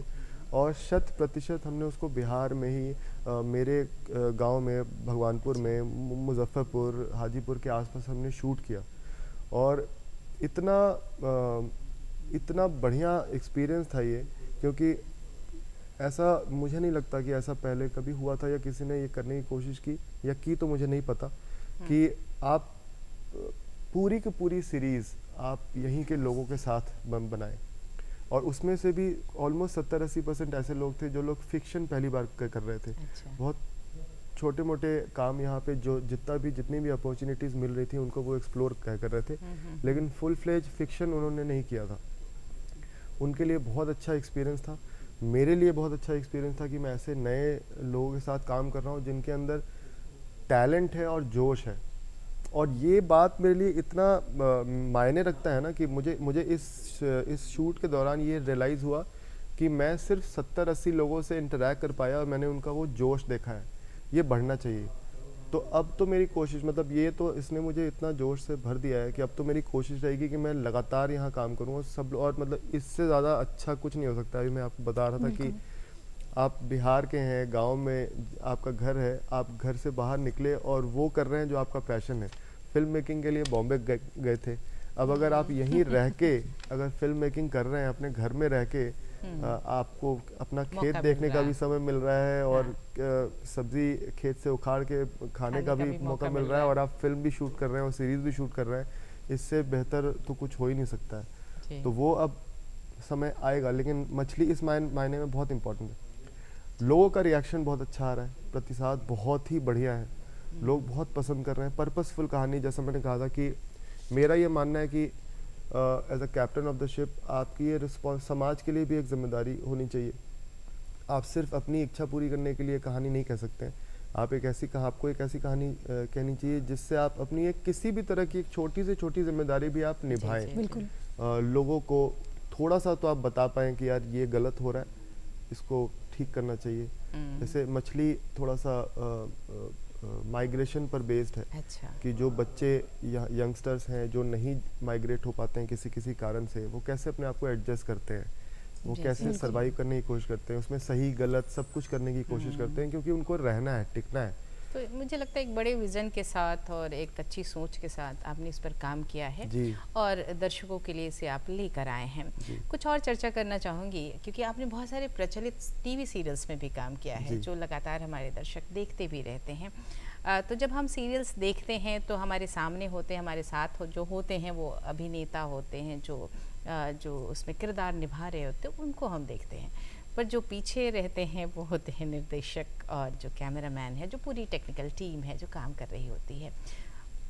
और 100% हमने उसको बिहार में ही मेरे गांव में, भगवानपुर में, मुजफ्फरपुर, हाजीपुर के आसपास हमने शूट किया। और इतना बढ़िया एक्सपीरियंस था ये, क्योंकि ऐसा मुझे नहीं लगता कि ऐसा पहले कभी हुआ था या किसी ने ये करने की कोशिश की, या की तो मुझे नहीं पता, कि आप पूरी की पूरी सीरीज़ आप यहीं के लोगों के साथ बनाएं। और उसमें से भी ऑलमोस्ट 70-80% ऐसे लोग थे जो लोग फिक्शन पहली बार कर रहे थे। अच्छा। बहुत छोटे मोटे काम यहाँ पे जो जितनी भी अपॉर्चुनिटीज़ मिल रही थी उनको वो एक्सप्लोर कर रहे थे, लेकिन फुल फ्लेज फिक्शन उन्होंने नहीं किया था। उनके लिए बहुत अच्छा एक्सपीरियंस था, मेरे लिए बहुत अच्छा एक्सपीरियंस था कि मैं ऐसे नए लोगों के साथ काम कर रहा हूँ जिनके अंदर टैलेंट है और जोश है। और ये बात मेरे लिए इतना मायने रखता है ना कि मुझे इस शूट के दौरान ये रियलाइज़ हुआ कि मैं सिर्फ 70-80 लोगों से इंटरैक्ट कर पाया और मैंने उनका वो जोश देखा है, ये बढ़ना चाहिए। तो अब तो मेरी कोशिश, मतलब ये तो इसने मुझे इतना जोश से भर दिया है कि अब तो मेरी कोशिश रहेगी कि मैं लगातार यहाँ काम करूँ और और मतलब इससे ज़्यादा अच्छा कुछ नहीं हो सकता। अभी मैं आपको बता रहा था कि आप बिहार के हैं, गांव में आपका घर है, आप घर से बाहर निकले और वो कर रहे हैं जो आपका पैशन है। फिल्म मेकिंग के लिए बॉम्बे गए थे, अब अगर आप यहीं रह के अगर फिल्म मेकिंग कर रहे हैं अपने घर में रह के, आपको अपना खेत देखने का भी समय मिल रहा है और सब्जी खेत से उखाड़ के खाने का भी मौका मिल रहा है और आप फिल्म भी शूट कर रहे हैं और सीरीज़ भी शूट कर रहे हैं, इससे बेहतर तो कुछ हो ही नहीं सकता है। तो वो अब समय आएगा, लेकिन मछली इस मायने में बहुत इम्पोर्टेंट है। लोगों का रिएक्शन बहुत अच्छा आ रहा है, प्रतिसाद बहुत ही बढ़िया है, लोग बहुत पसंद कर रहे हैं। पर्पसफुल कहानी, जैसा मैंने कहा था कि मेरा ये मानना है कि as a captain of the ship आपकी ये समाज के लिए भी एक जिम्मेदारी होनी चाहिए। आप सिर्फ अपनी इच्छा पूरी करने के लिए कहानी नहीं कह सकते हैं, आपको एक ऐसी कहानी कहनी चाहिए जिससे आप अपनी एक किसी भी तरह की एक छोटी से छोटी जिम्मेदारी भी आप निभाएं। बिल्कुल। लोगों को थोड़ा सा तो आप बता पाएँ कि यार ये गलत हो रहा है, इसको ठीक करना चाहिए। जैसे मछली थोड़ा सा माइग्रेशन पर बेस्ड है। अच्छा। कि जो बच्चे यंगस्टर्स हैं जो नहीं माइग्रेट हो पाते हैं किसी कारण से, वो कैसे अपने आप को एडजस्ट करते हैं, वो कैसे सरवाइव करने की कोशिश करते हैं, उसमें सही गलत सब कुछ करने की कोशिश करते हैं, क्योंकि उनको रहना है, टिकना है। तो मुझे लगता है एक बड़े विज़न के साथ और एक अच्छी सोच के साथ आपने इस पर काम किया है जी। और दर्शकों के लिए इसे आप लेकर आए हैं। कुछ और चर्चा करना चाहूँगी, क्योंकि आपने बहुत सारे प्रचलित टीवी सीरियल्स में भी काम किया है जो लगातार हमारे दर्शक देखते भी रहते हैं। तो जब हम सीरियल्स देखते हैं तो हमारे सामने होते हैं, हमारे साथ जो होते हैं वो अभिनेता होते हैं, जो उसमें किरदार निभा रहे होते हैं, उनको हम देखते हैं। पर जो पीछे रहते हैं वो होते हैं निर्देशक और जो कैमरामैन है, जो पूरी टेक्निकल टीम है जो काम कर रही होती है।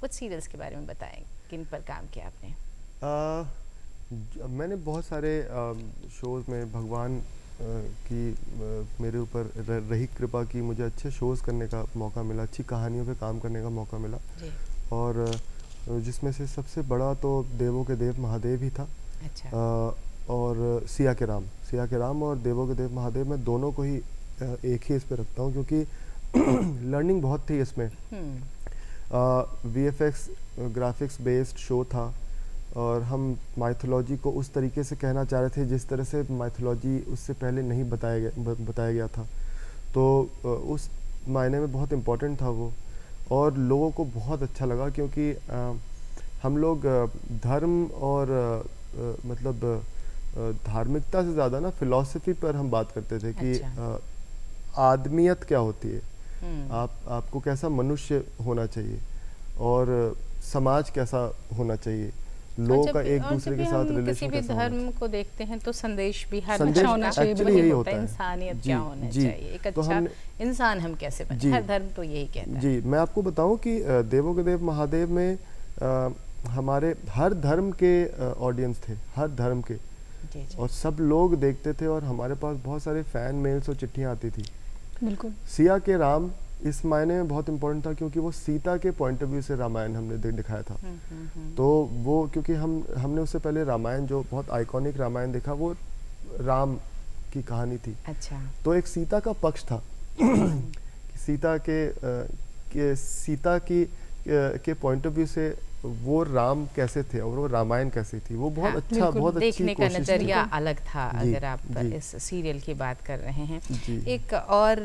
कुछ सीरियल्स के बारे में बताएं, किन पर काम किया आपने? मैंने बहुत सारे शोज़ में भगवान की मेरे ऊपर रही कृपा की, मुझे अच्छे शोज़ करने का मौका मिला, अच्छी कहानियों पे काम करने का मौका मिला। जी। और जिसमें से सबसे बड़ा तो देवों के देव महादेव ही था। अच्छा। और सिया के राम और देवों के देव महादेव, मैं दोनों को ही एक ही इस पे रखता हूँ, क्योंकि लर्निंग बहुत थी इसमें। VFX ग्राफिक्स बेस्ड शो था और हम माइथोलॉजी को उस तरीके से कहना चाह रहे थे जिस तरह से माइथोलॉजी उससे पहले नहीं बताया गया था। तो उस मायने में बहुत इम्पोर्टेंट था वो, और लोगों को बहुत अच्छा लगा, क्योंकि हम लोग धर्म और मतलब धार्मिकता से ज़्यादा ना फिलॉसफी पर हम बात करते थे कि अच्छा। आदमियत क्या होती है, आपको कैसा मनुष्य होना चाहिए और समाज कैसा होना चाहिए, लोगों का एक दूसरे के साथ रिलेशन किसी भी कैसा होना चाहिए। धर्म को देखते हैं तो संदेश भी हर संदेश धर्म होना का चाहिए, एक्चुअली वही यही होता होता है, है। इंसानियत जी, क्या होना जी। चाहिए, एक तो अच्छा हमने इंसान हम कैसे बने, जी। हर धर्म तो यही कहता है। जी, मैं आपको बताऊं कि देवों के देव महादेव में हमारे हर धर्म के ऑडियंस थे, हर धर्म के, जी जी। और सब लोग देखते थे, और हमारे पास बहुत सारे फैन मेल्स और चिट्ठियाँ आती थी। बिल्कुल। सिया के राम इस मायने में बहुत इम्पोर्टेंट था, क्योंकि वो सीता के पॉइंट ऑफ व्यू से रामायण हमने दिखाया था। तो वो, क्योंकि हमने उससे पहले रामायण, जो बहुत आइकॉनिक रामायण देखा, वो राम की कहानी थी। अच्छा। तो एक सीता का पक्ष था कि सीता के पॉइंट ऑफ व्यू से वो राम कैसे थे और वो रामायण कैसी थी, वो बहुत हाँ, अच्छा, बिल्कुल। बहुत अच्छी देखने का कोशिश थी। नज़रिया अलग था। जी, अगर आप जी। इस सीरियल की बात कर रहे हैं, जी। एक और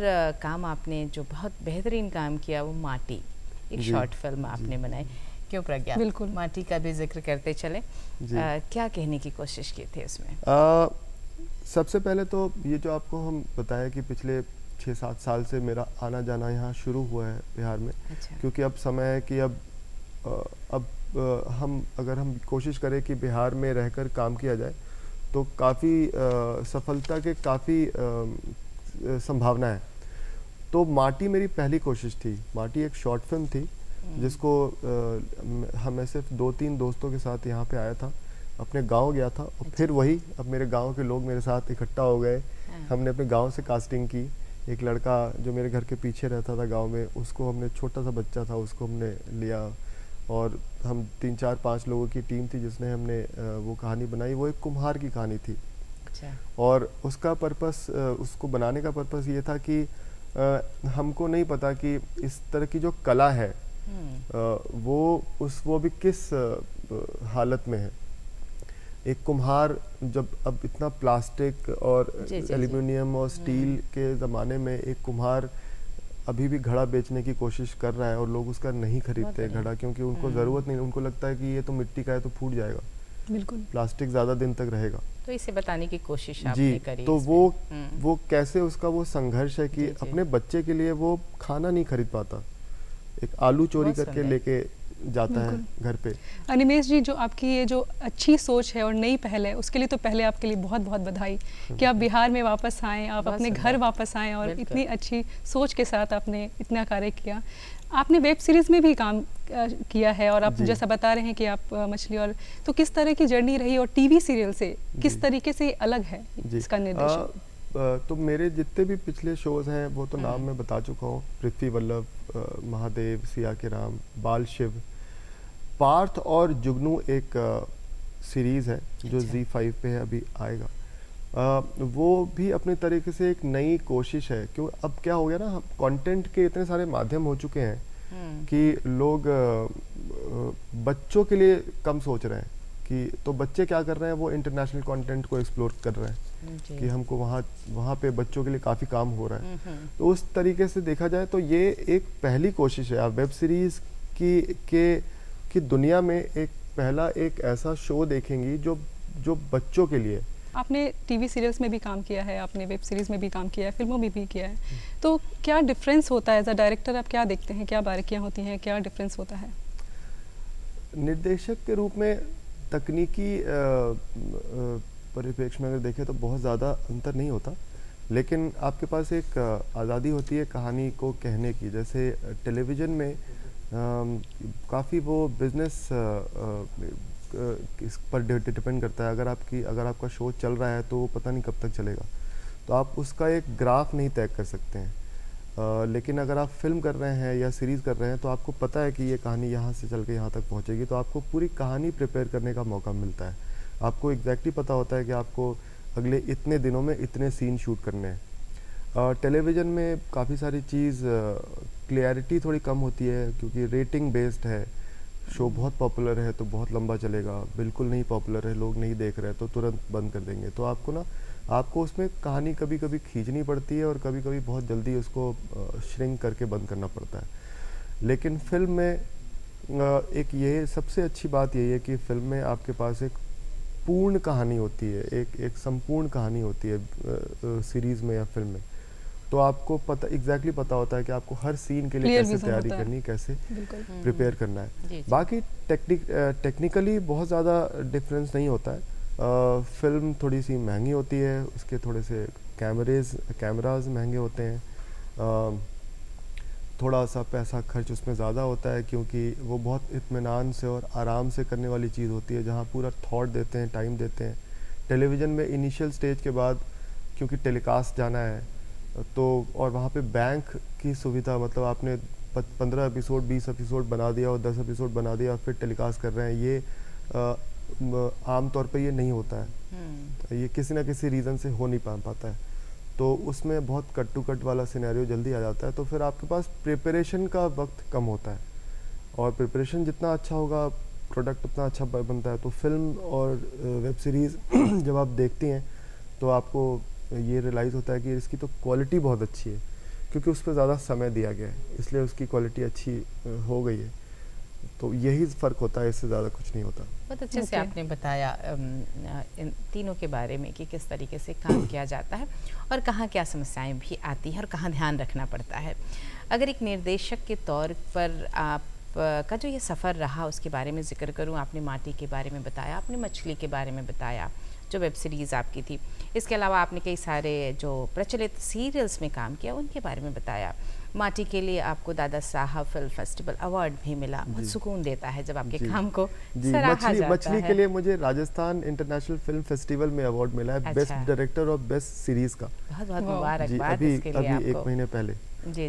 काम आपने जो बहुत बेहतरीन काम किया वो माटी, एक जी, शॉर्ट फिल्म आपने बनाई। क्यों प्रज्ञा, बिल्कुल। माटी का भी जिक्र करते चले। जी। क्या कहने की कोशिश की थी उसमें? सबसे पहले तो ये जो आपको हम बताया कि पिछले 6-7 साल से मेरा आना जाना यहाँ शुरू हुआ है बिहार में। अच्छा। क्योंकि अब समय है कि अगर हम कोशिश करें कि बिहार में रहकर काम किया जाए, तो काफ़ी सफलता के काफ़ी संभावना है। तो माटी मेरी पहली कोशिश थी। माटी एक शॉर्ट फिल्म थी जिसको मैं सिर्फ 2-3 दोस्तों के साथ यहाँ पे आया था, अपने गांव गया था, और फिर वही अब मेरे गांव के लोग मेरे साथ इकट्ठा हो गए। हमने अपने गांव से कास्टिंग की। एक लड़का जो मेरे घर के पीछे रहता था गांव में, उसको हमने, छोटा सा बच्चा था, उसको हमने लिया, और हम 3-4-5 लोगों की टीम थी जिसने हमने वो कहानी बनाई। वो एक कुम्हार की कहानी थी। अच्छा। और उसका पर्पस, उसको बनाने का पर्पस ये था कि हमको नहीं पता कि इस तरह की जो कला है वो भी किस हालत में है। एक कुम्हार, जब अब इतना प्लास्टिक और एल्युमिनियम और स्टील के ज़माने में एक कुम्हार अभी भी घड़ा बेचने की कोशिश कर रहा है, और लोग उसका नहीं खरीदते घड़ा, क्योंकि उनको ज़रूरत नहीं, उनको लगता है कि ये तो मिट्टी का है तो फूट जाएगा, बिल्कुल, प्लास्टिक ज़्यादा दिन तक रहेगा। तो इसे बताने की कोशिश आपने करी। तो वो कैसे उसका वो संघर्ष है कि अपने बच्चे के लिए वो खाना नहीं खरीद पाता, एक आलू चोरी करके लेके जाता है घर पे। अनिमेष जी, जो आपकी ये जो अच्छी सोच है और नई पहल है, उसके लिए तो पहले आपके लिए बहुत बहुत बधाई कि आप बिहार में वापस आएँ, आप अपने घर वापस आएँ, और इतनी अच्छी सोच के साथ आपने इतना कार्य किया। आपने वेब सीरीज़ में भी काम किया है, और आप जैसा बता रहे हैं कि आप मछली, और तो किस तरह की जर्नी रही, और टीवी सीरियल से किस तरीके से अलग है इसका निर्देशन? तो मेरे जितने भी पिछले शोज़ हैं वो तो नाम मैं बता चुका हूँ। पृथ्वी वल्लभ, महादेव, सिया के राम, बाल शिव, पार्थ और जुगनू एक सीरीज़ है जो ZEE5 पे है, अभी आएगा। वो भी अपने तरीके से एक नई कोशिश है। क्यों, अब क्या हो गया ना, कंटेंट के इतने सारे माध्यम हो चुके हैं कि लोग बच्चों के लिए कम सोच रहे हैं कि, तो बच्चे क्या कर रहे हैं, वो इंटरनेशनल कंटेंट को एक्सप्लोर कर रहे हैं कि हमको वहाँ पे बच्चों के लिए काफ़ी काम हो रहा है। तो उस तरीके से देखा जाए तो ये एक पहली कोशिश है। आप वेब सीरीज़ की दुनिया में एक ऐसा शो देखेंगी जो बच्चों के लिए। आपने टीवी सीरियल्स में भी काम किया है, आपने वेब सीरीज़ में भी काम किया है, फिल्मों में भी किया है, तो क्या डिफरेंस होता है एज अ डायरेक्टर? आप क्या देखते हैं, क्या बारीकियां होती हैं, क्या डिफरेंस होता है? निर्देशक के रूप में तकनीकी परिप्रेक्ष्य में अगर देखें तो बहुत ज़्यादा अंतर नहीं होता, लेकिन आपके पास एक आज़ादी होती है कहानी को कहने की। जैसे टेलीविज़न में काफ़ी वो बिजनेस इस पर डिपेंड करता है। अगर आपका शो चल रहा है तो वो पता नहीं कब तक चलेगा, तो आप उसका एक ग्राफ नहीं तय कर सकते हैं। लेकिन अगर आप फिल्म कर रहे हैं या सीरीज़ कर रहे हैं तो आपको पता है कि ये कहानी यहाँ से चल के यहाँ तक पहुँचेगी, तो आपको पूरी कहानी प्रिपेयर करने का मौका मिलता है। आपको एग्जैक्टली पता होता है कि आपको अगले इतने दिनों में इतने सीन शूट करने हैं। टेलीविज़न में काफ़ी सारी चीज़ क्लियरिटी थोड़ी कम होती है, क्योंकि रेटिंग बेस्ड है। शो बहुत पॉपुलर है तो बहुत लंबा चलेगा, बिल्कुल नहीं पॉपुलर है, लोग नहीं देख रहे तो तुरंत बंद कर देंगे। तो आपको उसमें कहानी कभी कभी खींचनी पड़ती है और कभी कभी बहुत जल्दी उसको श्रिंक करके बंद करना पड़ता है। लेकिन फिल्म में एक ये सबसे अच्छी बात यही है कि फिल्म में आपके पास एक पूर्ण कहानी होती है, एक संपूर्ण कहानी होती है सीरीज़ में या फिल्म में। तो आपको एग्जैक्टली पता होता है कि आपको हर सीन के लिए कैसे तैयारी करनी, कैसे प्रिपेयर करना है। बाकी टेक्निकली बहुत ज़्यादा डिफरेंस नहीं होता है। फिल्म थोड़ी सी महंगी होती है, उसके थोड़े से कैमराज महंगे होते हैं, थोड़ा सा पैसा खर्च उसमें ज़्यादा होता है, क्योंकि वो बहुत इत्मीनान से और आराम से करने वाली चीज़ होती है, जहाँ पूरा थॉट देते हैं, टाइम देते हैं। टेलीविज़न में इनिशियल स्टेज के बाद क्योंकि टेलीकास्ट जाना है तो, और वहाँ पे बैंक की सुविधा, मतलब आपने 15 एपिसोड 20 एपिसोड बना दिया और 10 एपिसोड बना दिया फिर टेलीकास्ट कर रहे हैं, ये आम तौर पे ये नहीं होता है। ये किसी ना किसी रीज़न से हो नहीं पाता है, तो उसमें बहुत कट टू कट वाला सिनेरियो जल्दी आ जाता है। तो फिर आपके पास प्रिपरेशन का वक्त कम होता है, और प्रिपरेशन जितना अच्छा होगा प्रोडक्ट उतना अच्छा बनता है। तो फिल्म और वेब सीरीज़ जब आप देखती हैं तो आपको ये रियलाइज़ होता है कि इसकी तो क्वालिटी बहुत अच्छी है, क्योंकि उस पर ज़्यादा समय दिया गया है, इसलिए उसकी क्वालिटी अच्छी हो गई है। तो यही फ़र्क होता है, इससे ज़्यादा कुछ नहीं होता। बहुत अच्छे से आपने बताया इन तीनों के बारे में कि किस तरीके से काम किया जाता है और कहाँ क्या समस्याएं भी आती हैं और कहाँ ध्यान रखना पड़ता है। अगर एक निर्देशक के तौर पर आप का जो ये सफ़र रहा उसके बारे में ज़िक्र करूँ, आपने माटी के बारे में बताया, आपने मछली के बारे में बताया जो वेब सीरीज़ आपकी थी, इसके अलावा आपने कई सारे जो प्रचलित सीरियल्स में काम किया उनके बारे में बताया। माटी के लिए आपको Dada Saheb film festival award भी मिला, बहुत सुकून देता है जब आपके काम को सराहा जाता मछली है। के लिए मुझे राजस्थान इंटरनेशनल फिल्म फेस्टिवल में अवार्ड मिला है, बेस्ट डायरेक्टर और बेस्ट सीरीज का। बहुत बहुत मुबारकबाद इसके लिए आपको। 1 महीने पहले। जी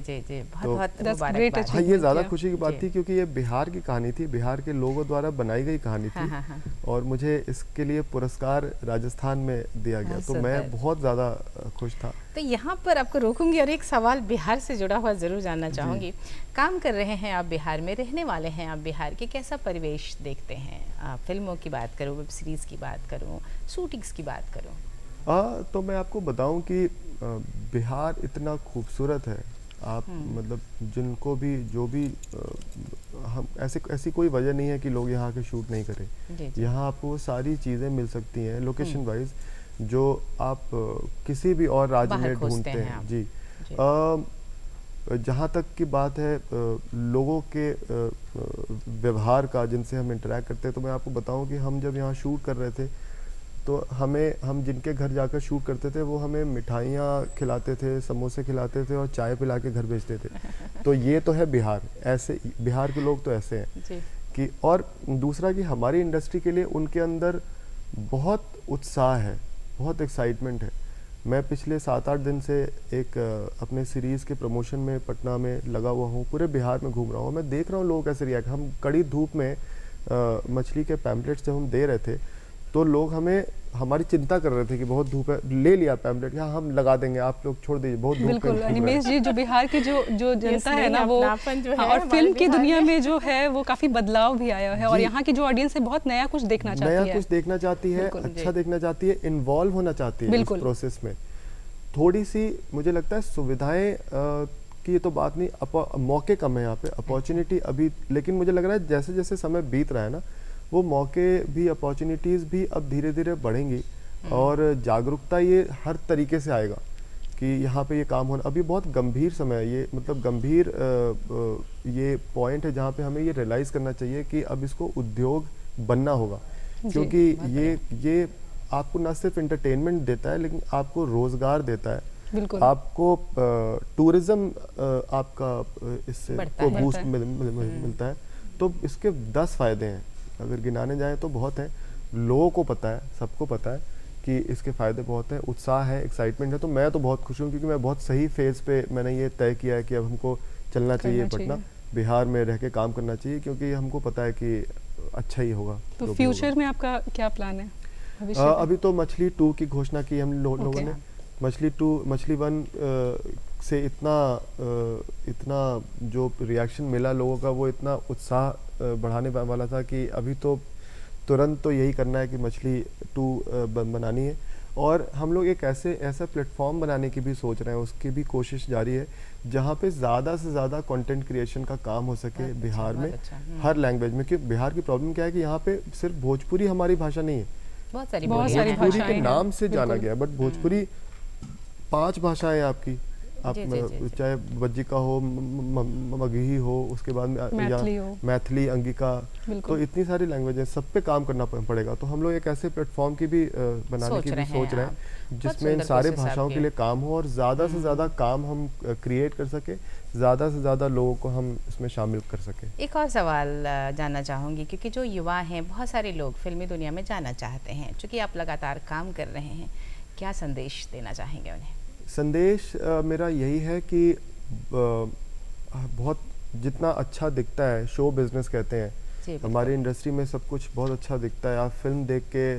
बहुत बहुत मुबारकबाद। हाँ, ये ज़्यादा खुशी की बात थी क्योंकि ये बिहार की कहानी थी, बिहार के लोगों द्वारा बनाई गई कहानी थी। हाँ। और मुझे इसके लिए पुरस्कार राजस्थान में दिया गया, तो मैं बहुत ज़्यादा खुश था। तो यहाँ पर आपको रोकूंगी और एक सवाल बिहार से जुड़ा हुआ ज़रूर जानना चाहूँगी। काम कर रहे हैं आप बिहार में, रहने वाले हैं आप बिहार के, कैसा परिवेश देखते हैं? फिल्मों की बात करूँ, वेब सीरीज़ की बात करूँ, शूटिंग्स की बात करूँ, तो मैं आपको बताऊं कि बिहार इतना खूबसूरत है। आप मतलब जिनको भी जो भी हम ऐसी कोई वजह नहीं है कि लोग यहाँ के शूट नहीं करें। यहाँ आपको वो सारी चीज़ें मिल सकती हैं लोकेशन वाइज जो आप किसी भी और राज्य में ढूंढते हैं। जी, जहाँ तक की बात है लोगों के व्यवहार का, जिनसे हम इंटरेक्ट करते हैं, तो मैं आपको बताऊं कि हम जब यहाँ शूट कर रहे थे तो हम जिनके घर जाकर शूट करते थे वो हमें मिठाइयाँ खिलाते थे, समोसे खिलाते थे और चाय पिला के घर भेजते थे। तो ये तो है बिहार, ऐसे बिहार के लोग तो ऐसे हैं कि। और दूसरा कि हमारी इंडस्ट्री के लिए उनके अंदर बहुत उत्साह है, बहुत एक्साइटमेंट है। मैं पिछले 7-8 दिन से एक अपने सीरीज़ के प्रमोशन में पटना में लगा हुआ हूँ, पूरे बिहार में घूम रहा हूँ। मैं देख रहा हूँ लोग कैसे रिएक्ट। हम कड़ी धूप में मछली के पैम्पलेट्स जब हम दे रहे थे तो लोग हमारी चिंता कर रहे थे कि बहुत धूप है, ले लिया पैम्पलेट, यहाँ हम लगा देंगे, आप लोग छोड़ दीजिए, बहुत धूप। बिल्कुल अनिमेश जी, जो बिहार की जो जनता है ना वो, और फिल्म की दुनिया में जो है वो काफी बदलाव भी आया है, और यहाँ की जो ऑडियंस है बहुत नया कुछ देखना चाहती है, नया कुछ देखना चाहती है, अच्छा देखना चाहती है, इन्वॉल्व होना चाहती है इस प्रोसेस में। थोड़ी सी मुझे लगता है सुविधाएं की तो बात नहीं, मौके कम है यहाँ पे, अपॉर्चुनिटी अभी, लेकिन मुझे लग रहा है जैसे जैसे समय बीत रहा है ना, वो मौके भी, अपॉर्चुनिटीज़ भी अब धीरे धीरे बढ़ेंगी और जागरूकता ये हर तरीके से आएगा कि यहाँ पे ये काम होना। अभी बहुत गंभीर समय है ये, मतलब गंभीर ये पॉइंट है जहाँ पे हमें ये रियलाइज़ करना चाहिए कि अब इसको उद्योग बनना होगा, क्योंकि ये आपको न सिर्फ एंटरटेनमेंट देता है लेकिन आपको रोज़गार देता है, आपको टूरिज़्म आपका इससे को बूस्ट मिलता है। तो इसके 10 फ़ायदे हैं अगर गिनाने जाएँ तो बहुत हैं। लोगों को पता है, सबको पता है कि इसके फ़ायदे बहुत हैं, उत्साह है, एक्साइटमेंट है। तो मैं तो बहुत खुश हूँ क्योंकि मैं बहुत सही फ़ेज़ पे मैंने ये तय किया है कि अब हमको चलना चाहिए पटना, बिहार में रह के काम करना चाहिए, क्योंकि हमको पता है कि अच्छा ही होगा। तो फ्यूचर में आपका क्या प्लान है भविष्य में? अभी तो मछली 2 की घोषणा की हम लोगों ने। मछली 2, मछली 1 से इतना जो रिएक्शन मिला लोगों का, वो इतना उत्साह बढ़ाने वाला था कि अभी तो तुरंत तो यही करना है कि मछली 2 बनानी है। और हम लोग एक ऐसा प्लेटफॉर्म बनाने की भी सोच रहे हैं, उसकी भी कोशिश जारी है, जहाँ पे ज़्यादा से ज़्यादा कंटेंट क्रिएशन का काम हो सके बिहार में, हर लैंग्वेज में। क्योंकि बिहार की प्रॉब्लम क्या है कि यहाँ पे सिर्फ भोजपुरी हमारी भाषा नहीं है, बहुत सारी भोजपुरी भाषाएं के नाम से जाना गया, बट भोजपुरी 5 भाषाएं आपकी, आप चाहे बज्जिका हो, मगही हो, उसके बाद में मैथिली, अंगिका, तो इतनी सारी लैंग्वेज सब पे काम करना पड़ेगा। तो हम लोग एक ऐसे प्लेटफॉर्म की भी बनाने की भी सोच रहे हैं जिसमें इन सारे भाषाओं के लिए काम हो और ज़्यादा से ज़्यादा काम हम क्रिएट कर सके, ज़्यादा से ज़्यादा लोगों को हम इसमें शामिल कर सकें। एक और सवाल जानना चाहूँगी, क्योंकि जो युवा हैं, बहुत सारे लोग फिल्मी दुनिया में जाना चाहते हैं, चूँकि आप लगातार काम कर रहे हैं, क्या संदेश देना चाहेंगे उन्हें? संदेश मेरा यही है कि बहुत जितना अच्छा दिखता है, शो बिज़नेस कहते हैं, हमारी इंडस्ट्री में सब कुछ बहुत अच्छा दिखता है। आप फिल्म देख के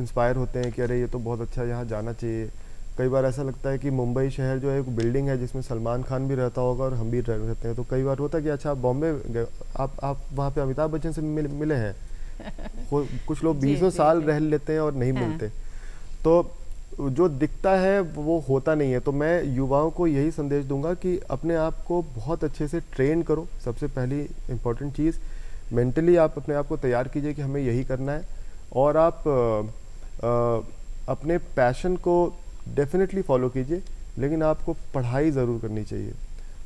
इंस्पायर होते हैं कि अरे ये तो बहुत अच्छा है, यहाँ जाना चाहिए। कई बार ऐसा लगता है कि मुंबई शहर जो है एक बिल्डिंग है जिसमें सलमान खान भी रहता होगा और हम भी रहते हैं। तो कई बार होता है कि अच्छा आप बॉम्बे गए, आप वहाँ पे अमिताभ बच्चन से मिले हैं। कुछ लोग 20 साल रह लेते हैं और नहीं मिलते। तो जो दिखता है वो होता नहीं है। तो मैं युवाओं को यही संदेश दूंगा कि अपने आप को बहुत अच्छे से ट्रेन करो। सबसे पहली इम्पोर्टेंट चीज़, मेंटली आप अपने आप को तैयार कीजिए कि हमें यही करना है। और आप अपने पैशन को डेफिनेटली फॉलो कीजिए, लेकिन आपको पढ़ाई ज़रूर करनी चाहिए।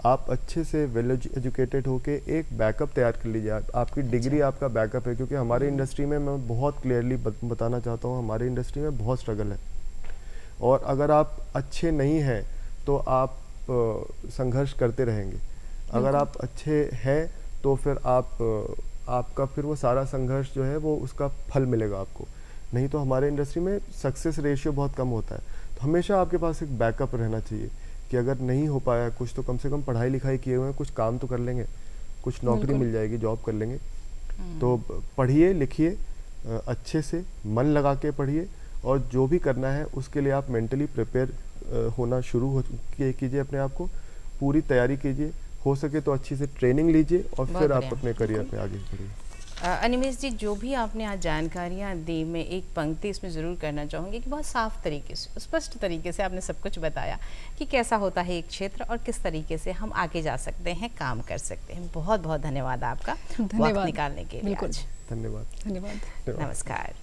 आप अच्छे से वेल एजुकेटेड होके एक बैकअप तैयार कर लीजिए। आपकी डिग्री आपका बैकअप है, क्योंकि हमारे इंडस्ट्री में मैं बहुत क्लियरली बताना चाहता हूँ, हमारी इंडस्ट्री में बहुत स्ट्रगल है। और अगर आप अच्छे नहीं हैं तो आप संघर्ष करते रहेंगे। अगर आप अच्छे हैं तो फिर आपका फिर वो सारा संघर्ष जो है वो उसका फल मिलेगा आपको। नहीं तो हमारे इंडस्ट्री में सक्सेस रेशियो बहुत कम होता है। तो हमेशा आपके पास एक बैकअप रहना चाहिए कि अगर नहीं हो पाया कुछ तो कम से कम पढ़ाई लिखाई किए हुए हैं, कुछ काम तो कर लेंगे, कुछ नौकरी मिल जाएगी, जॉब कर लेंगे। तो पढ़िए लिखिए, अच्छे से मन लगा के पढ़िए, और जो भी करना है उसके लिए आप मेंटली प्रिपेयर होना शुरू कीजिए। अपने आप को पूरी तैयारी कीजिए, हो सके तो अच्छी से ट्रेनिंग लीजिए और फिर आप अपने करियर में आगे बढ़िए। अनिमेश जी, जो भी आपने आज जानकारियाँ दी, मैं एक पंक्ति इसमें ज़रूर करना चाहूँगी कि बहुत साफ तरीके से, स्पष्ट तरीके से आपने सब कुछ बताया कि कैसा होता है एक क्षेत्र और किस तरीके से हम आगे जा सकते हैं, काम कर सकते हैं। बहुत बहुत धन्यवाद आपका वक्त निकालने के लिए आज। धन्यवाद। नमस्कार।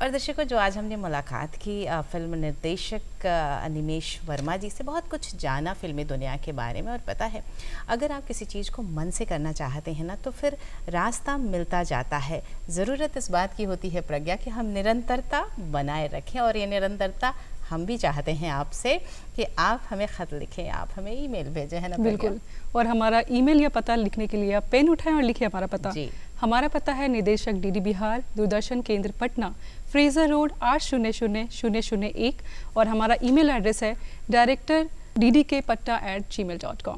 और दर्शकों, जो आज हमने मुलाकात की फिल्म निर्देशक अनिमेश वर्मा जी से, बहुत कुछ जाना फिल्मी दुनिया के बारे में। और पता है, अगर आप किसी चीज़ को मन से करना चाहते हैं ना, तो फिर रास्ता मिलता जाता है। ज़रूरत इस बात की होती है प्रज्ञा कि हम निरंतरता बनाए रखें, और ये निरंतरता हम भी चाहते हैं आपसे कि आप हमें ख़त लिखें, आप हमें ईमेल भेजें, है ना? बिल्कुल। और हमारा ईमेल या पता लिखने के लिए आप पेन उठाएं और लिखिए हमारा पता। जी। हमारा पता है निदेशक डीडी बिहार, दूरदर्शन केंद्र पटना, फ्रेजर रोड 800001, और हमारा ईमेल एड्रेस है director ddkpatta@gmail.com।